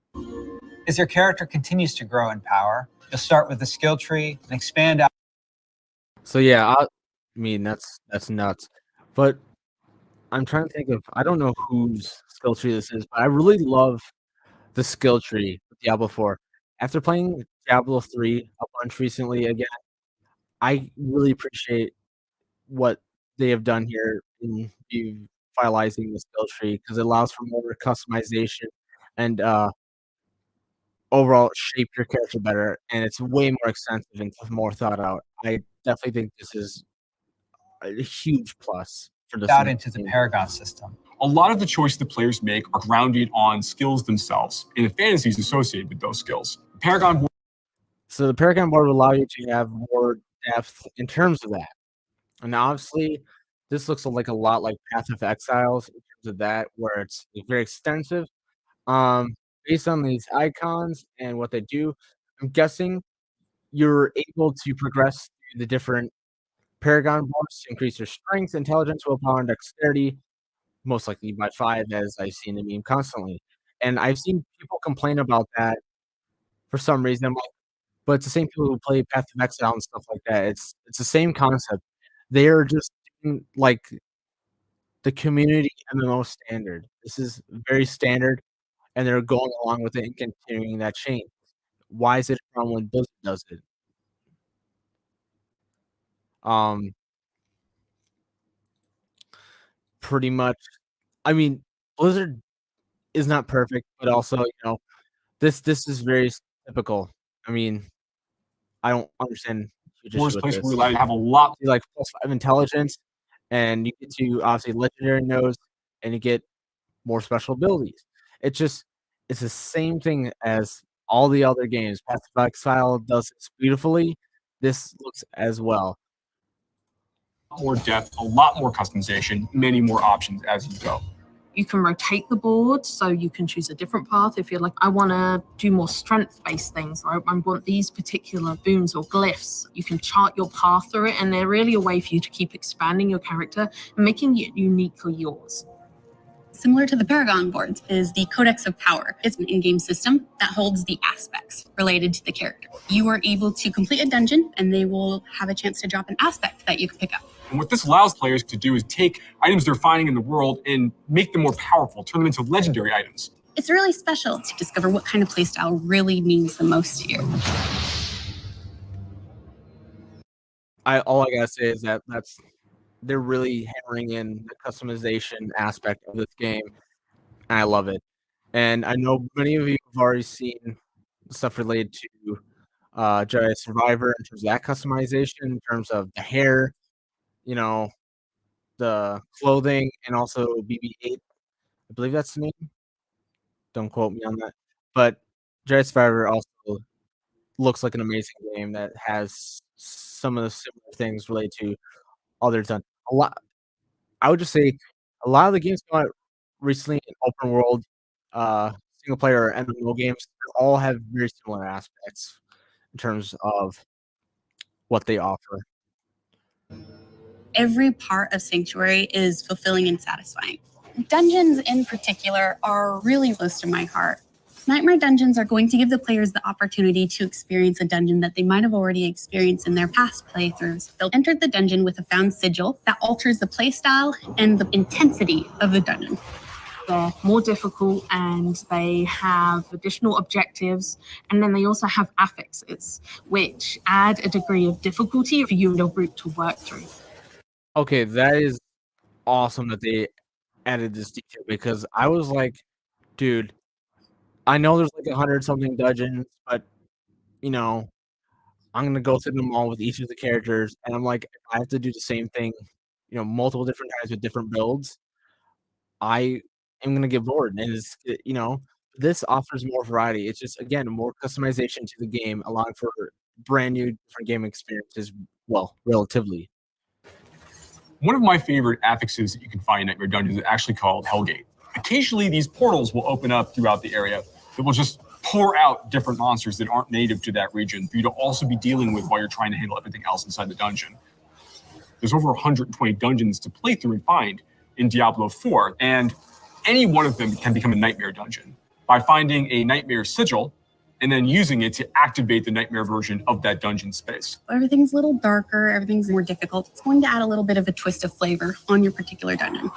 Speaker 13: As your character continues to grow in power, you'll start with the skill tree and expand out.
Speaker 5: So yeah, I mean that's nuts. But I'm trying to think of, I don't know whose skill tree this is, but I really love the skill tree with Diablo 4. After playing Diablo 3 a bunch recently again, I really appreciate what they have done here in finalizing the skill tree, because it allows for more customization and overall shape your character better, and it's way more extensive and more thought out. I definitely think this is a huge plus for this
Speaker 13: out into the Paragon system.
Speaker 12: A lot of the choices the players make are grounded on skills themselves and the fantasies associated with those skills.
Speaker 5: So the Paragon board will allow you to have more depth in terms of that. And obviously, this looks like a lot like Path of Exiles in terms of that, where it's very extensive. Based on these icons and what they do, I'm guessing you're able to progress through the different Paragon boards to increase your strength, intelligence, willpower, and dexterity, most likely by 5, as I've seen the meme constantly. And I've seen people complain about that for some reason. I'm like, but it's the same people who play Path of Exile and stuff like that. It's the same concept. They are just doing, like, the community MMO standard. This is very standard, and they're going along with it and continuing that chain. Why is it a problem when Blizzard does it? Pretty much. I mean, Blizzard is not perfect, but also, this is very typical. I mean, I don't understand huge issue
Speaker 12: Worst
Speaker 5: with
Speaker 12: place
Speaker 5: this.
Speaker 12: where we have a lot.
Speaker 5: You like +5 intelligence, and you get to obviously legendary nodes, and you get more special abilities. It's the same thing as all the other games. Path of Exile does this beautifully. This looks as well.
Speaker 12: More depth, a lot more customization, many more options as you go.
Speaker 14: You can rotate the board, so you can choose a different path. If you're like, I want to do more strength-based things, or I want these particular boons or glyphs, you can chart your path through it, and they're really a way for you to keep expanding your character and making it uniquely yours.
Speaker 15: Similar to the Paragon boards is the Codex of Power. It's an in-game system that holds the aspects related to the character. You are able to complete a dungeon, and they will have a chance to drop an aspect that you can pick up.
Speaker 12: And what this allows players to do is take items they're finding in the world and make them more powerful, turn them into legendary items.
Speaker 15: It's really special to discover what kind of playstyle really means the most to you.
Speaker 5: All I gotta say is they're really hammering in the customization aspect of this game, and I love it. And I know many of you have already seen stuff related to Jedi Survivor in terms of that customization, in terms of the hair, the clothing, and also BB-8. I believe that's the name. Don't quote me on that. But Jedi Survivor also looks like an amazing game that has some of the similar things related to others done. A lot. I would just say a lot of the games come out recently in open world, single player or MMO games, they all have very similar aspects in terms of what they offer.
Speaker 15: Every part of Sanctuary is fulfilling and satisfying. Dungeons in particular are really close to my heart. Nightmare dungeons are going to give the players the opportunity to experience a dungeon that they might have already experienced in their past playthroughs. They'll enter the dungeon with a found sigil that alters the playstyle and the intensity of the dungeon.
Speaker 14: They're more difficult, and they have additional objectives, and then they also have affixes, which add a degree of difficulty for you and your group to work through.
Speaker 5: Okay, that is awesome that they added this detail, because I was like, dude, I know there's like 100-something dungeons, but I'm gonna go through them all with each of the characters, and I'm like, I have to do the same thing, multiple different times with different builds. I am gonna get bored, and this offers more variety. It's just, again, more customization to the game, allowing for brand new different game experiences. Well, relatively.
Speaker 12: One of my favorite affixes that you can find in Nightmare Dungeons is actually called Hellgate. Occasionally, these portals will open up throughout the area that will just pour out different monsters that aren't native to that region for you to also be dealing with while you're trying to handle everything else inside the dungeon. There's over 120 dungeons to play through and find in Diablo 4, and any one of them can become a Nightmare dungeon by finding a Nightmare sigil and then using it to activate the Nightmare version of that dungeon space.
Speaker 15: Everything's a little darker, everything's more difficult. It's going to add a little bit of a twist of flavor on your particular dungeon.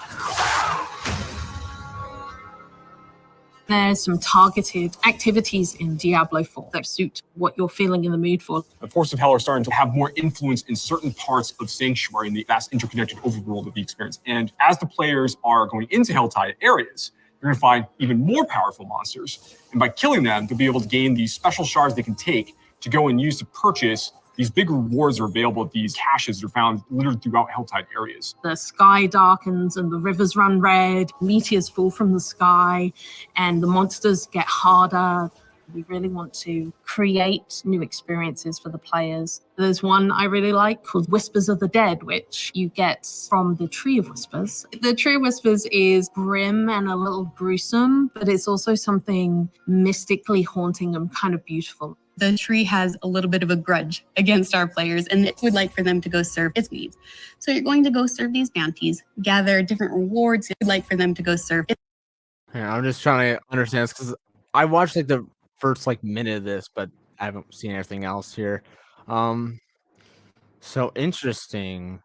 Speaker 14: There's some targeted activities in Diablo 4 that suit what you're feeling in the mood for.
Speaker 12: The Force of Hell are starting to have more influence in certain parts of Sanctuary in the vast interconnected overworld of the experience. And as the players are going into Helltide areas, you're going to find even more powerful monsters. And by killing them, they'll be able to gain these special shards they can take to go and use to purchase these big rewards are available at these caches that are found littered throughout Helltide areas.
Speaker 14: The sky darkens and the rivers run red, meteors fall from the sky, and the monsters get harder. We really want to create new experiences for the players. There's one I really like called Whispers of the Dead, which you get from the Tree of Whispers. The Tree of Whispers is grim and a little gruesome, but it's also something mystically haunting and kind of beautiful.
Speaker 15: The tree has a little bit of a grudge against our players, and it would like for them to go serve its needs. So you're going to go serve these bounties, gather different rewards. You'd like for them to go serve.
Speaker 5: Yeah, I'm just trying to understand this because I watched like the first like minute of this, but I haven't seen anything else here. So interesting.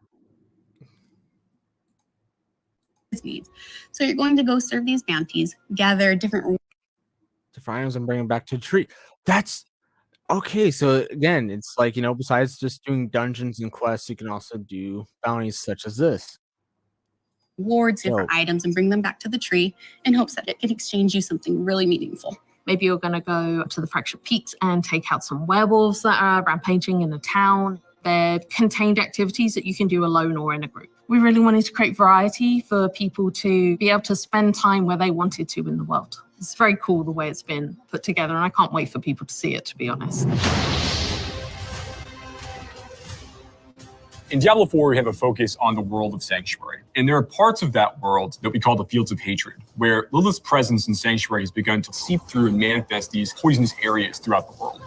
Speaker 15: Needs. So you're going to go serve these bounties, gather different
Speaker 5: Items and bring them back to the tree. That's okay. So again, it's like, besides just doing dungeons and quests, you can also do bounties such as this.
Speaker 15: rewards, different items, and bring them back to the tree in hopes that it can exchange you something really meaningful.
Speaker 14: Maybe you're going to go to the Fractured Peaks and take out some werewolves that are rampaging in a town. They're contained activities that you can do alone or in a group. We really wanted to create variety for people to be able to spend time where they wanted to in the world. It's very cool the way it's been put together, and I can't wait for people to see it, to be honest.
Speaker 12: In Diablo 4, we have a focus on the world of Sanctuary. And there are parts of that world that we call the Fields of Hatred, where Lilith's presence in Sanctuary has begun to seep through and manifest these poisonous areas throughout the world.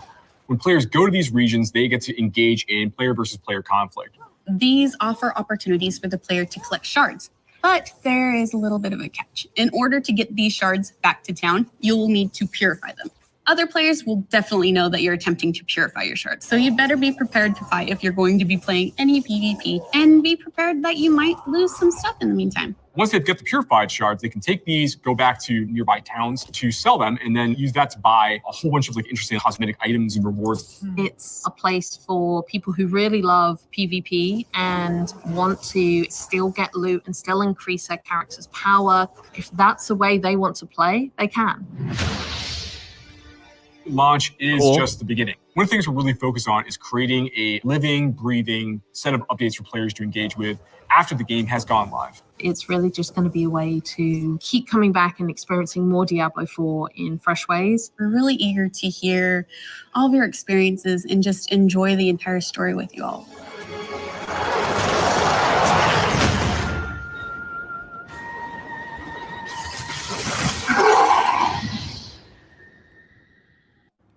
Speaker 12: When players go to these regions, they get to engage in player versus player conflict.
Speaker 15: These offer opportunities for the player to collect shards. But there is a little bit of a catch. In order to get these shards back to town, you'll need to purify them. Other players will definitely know that you're attempting to purify your shards, so you better be prepared to fight if you're going to be playing any PvP, and be prepared that you might lose some stuff in the meantime.
Speaker 12: Once they've got the purified shards, they can take these, go back to nearby towns to sell them, and then use that to buy a whole bunch of interesting cosmetic items and rewards.
Speaker 14: It's a place for people who really love PvP and want to still get loot and still increase their character's power. If that's the way they want to play, they can.
Speaker 12: Launch is just the beginning. One of the things we're really focused on is creating a living, breathing set of updates for players to engage with after the game has gone live.
Speaker 14: It's really just going to be a way to keep coming back and experiencing more Diablo 4 in fresh ways.
Speaker 15: We're really eager to hear all of your experiences and just enjoy the entire story with you all.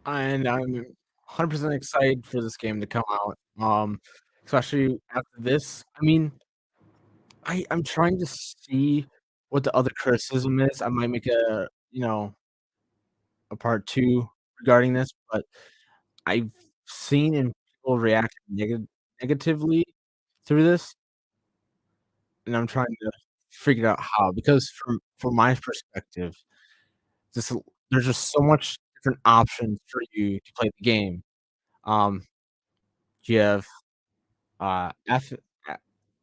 Speaker 5: And I'm 100% excited for this game to come out. Especially after this. I mean, I'm trying to see what the other criticism is. I might make a a part 2 regarding this, but I've seen and people react negatively through this, and I'm trying to figure out how. Because from my perspective, there's just so much different options for you to play the game. You have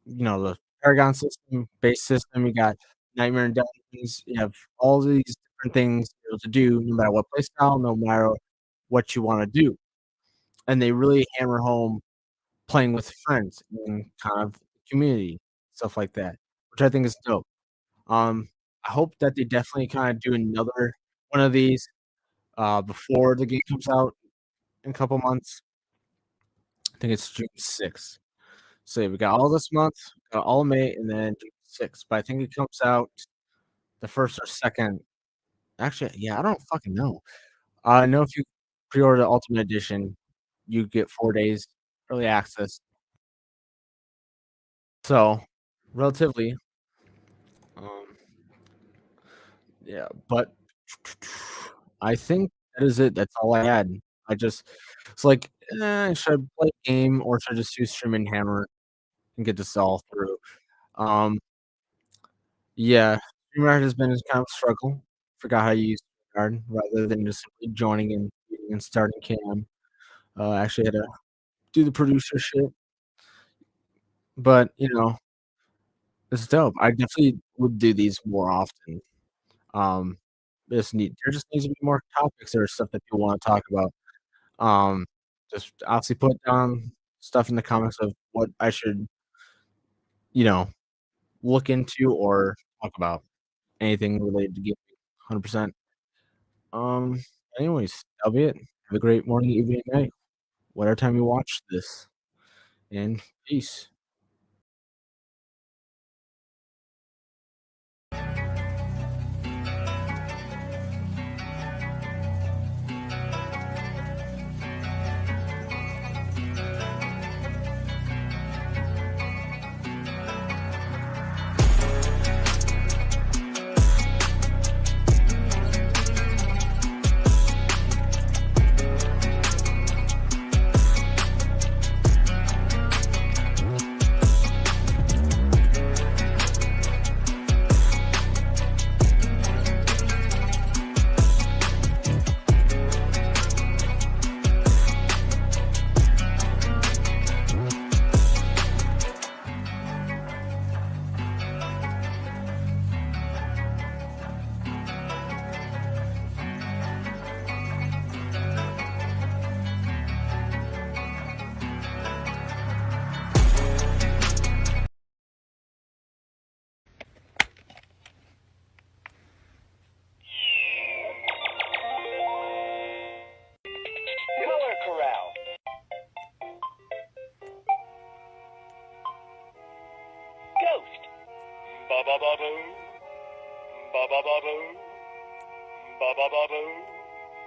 Speaker 5: the Paragon system, base system. You got Nightmare and Dungeons. You have all these different things to do, no matter what playstyle, no matter what you want to do. And they really hammer home playing with friends and kind of community, stuff like that, which I think is dope. I hope that they definitely kind of do another one of these before the game comes out in a couple months. I think it's June 6th. So we got all this month, got all May, and then June 6th. But I think it comes out the 1st or 2nd. Actually, yeah, I don't fucking know. I know if you pre-order the Ultimate Edition, you get 4 days early access. So, relatively. Yeah, but I think that is it. That's all I had. It's like, should I play a game or should I just do Stream and Hammer and get this all through? Yeah, StreamYard has been kind of a struggle. Forgot how to use StreamYard rather than just simply joining and starting cam. I actually had to do the producer shit. But, it's dope. I definitely would do these more often. There just needs to be more topics or stuff that people want to talk about. Just obviously put down stuff in the comments of what I should, look into or talk about. Anything related to gaming, 100%. Anyways, that'll be it. Have a great morning, evening, night, whatever time you watch this. And peace.
Speaker 16: Ba ba ba boo. Ba ba ba boo. Ba ba ba boo.